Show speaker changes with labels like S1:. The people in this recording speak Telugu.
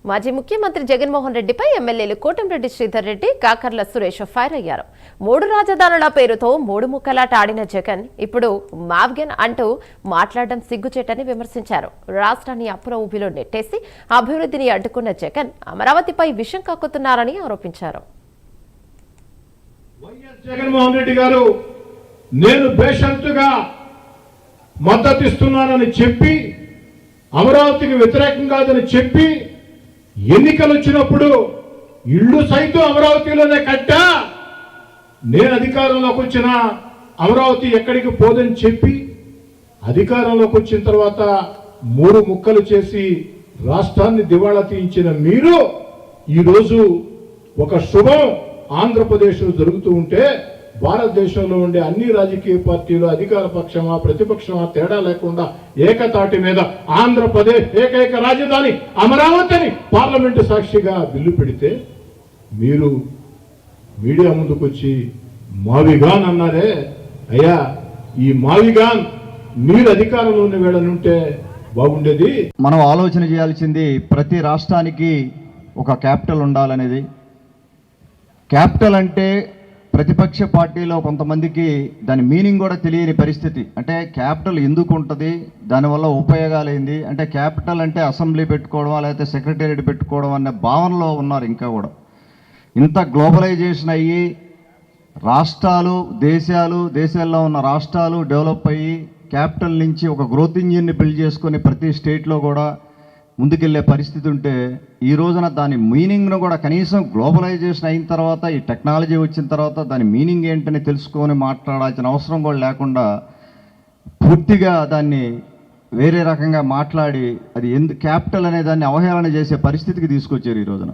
S1: మాజీ ముఖ్యమంత్రి జగన్మోహన్ రెడ్డిపై ఎమ్మెల్యేలు కోటంరెడ్డి శ్రీధర్ రెడ్డి, కాకర్ల సురేష్ ఫైర్ అయ్యారు. 3 రాజధానుల పేరుతో 3 ముక్కలాట ఆడిన జగన్ ఇప్పుడు మావ్గన్ అంటూ మాట్లాడడం సిగ్గుచేటని విమర్శించారు. రాష్ట్రాన్ని అప్పుల ఊబిలో నెట్టేసి అభివృద్ధిని అడ్డుకున్న జగన్ అమరావతిపై విషం కక్కుతున్నారని ఆరోపించారు.
S2: జగన్మోహన్ రెడ్డి గారు నేను బేషరతుగా మద్దతిస్తున్నానని చెప్పి, అమరావతికి వ్యతిరేకం కాదని చెప్పి, ఎన్నికలు వచ్చినప్పుడు ఇళ్ళు సైతం అమరావతిలోనే కట్టా, నేను అధికారంలోకి వచ్చిన అమరావతి ఎక్కడికి పోదని చెప్పి, అధికారంలోకి వచ్చిన తర్వాత 3 ముక్కలు చేసి రాష్ట్రాన్ని దివాళా తీయించిన మీరు ఈరోజు ఒక శుభం ఆంధ్రప్రదేశ్లో జరుగుతూ ఉంటే, భారతదేశంలో ఉండే అన్ని రాజకీయ పార్టీలు అధికార పక్షమా ప్రతిపక్షమా తేడా లేకుండా ఏకతాటి మీద ఆంధ్రప్రదేశ్ ఏకైక రాజధాని అమరావతిని పార్లమెంటు సాక్షిగా బిల్లు పెడితే, మీరు మీడియా ముందుకొచ్చి మావిగాన్ అన్నారే. అయ్యా, ఈ మావిగాన్ మీరు అధికారంలో ఉన్న వేళనుంటే బాగుండేది.
S3: మనం ఆలోచన చేయాల్సింది ప్రతి రాష్ట్రానికి ఒక క్యాపిటల్ ఉండాలనేది. క్యాపిటల్ అంటే ప్రతిపక్ష పార్టీలో కొంతమందికి దాని మీనింగ్ కూడా తెలియని పరిస్థితి. అంటే క్యాపిటల్ ఎందుకు ఉంటుంది, దానివల్ల ఉపయోగాలు ఏంది, అంటే క్యాపిటల్ అంటే అసెంబ్లీ పెట్టుకోవడం లేకపోతే సెక్రటేరియట్ పెట్టుకోవడం అనే భావనలో ఉన్నారు. ఇంకా కూడా ఇంత గ్లోబలైజేషన్ అయ్యి రాష్ట్రాలు దేశాల్లో ఉన్న రాష్ట్రాలు డెవలప్ అయ్యి క్యాపిటల్ నుంచి ఒక గ్రోత్ ఇంజిన్ని బిల్డ్ చేసుకొని ప్రతి స్టేట్లో కూడా ముందుకెళ్లే పరిస్థితి ఉంటే, ఈ రోజున దాని మీనింగ్ను కూడా కనీసం గ్లోబలైజేషన్ అయిన తర్వాత, ఈ టెక్నాలజీ వచ్చిన తర్వాత దాని మీనింగ్ ఏంటని తెలుసుకొని మాట్లాడాల్సిన అవసరం కూడా లేకుండా పూర్తిగా దాన్ని వేరే రకంగా మాట్లాడి అది క్యాపిటల్ అనే దాన్ని అవహేళన చేసే పరిస్థితికి తీసుకొచ్చారు ఈ రోజున.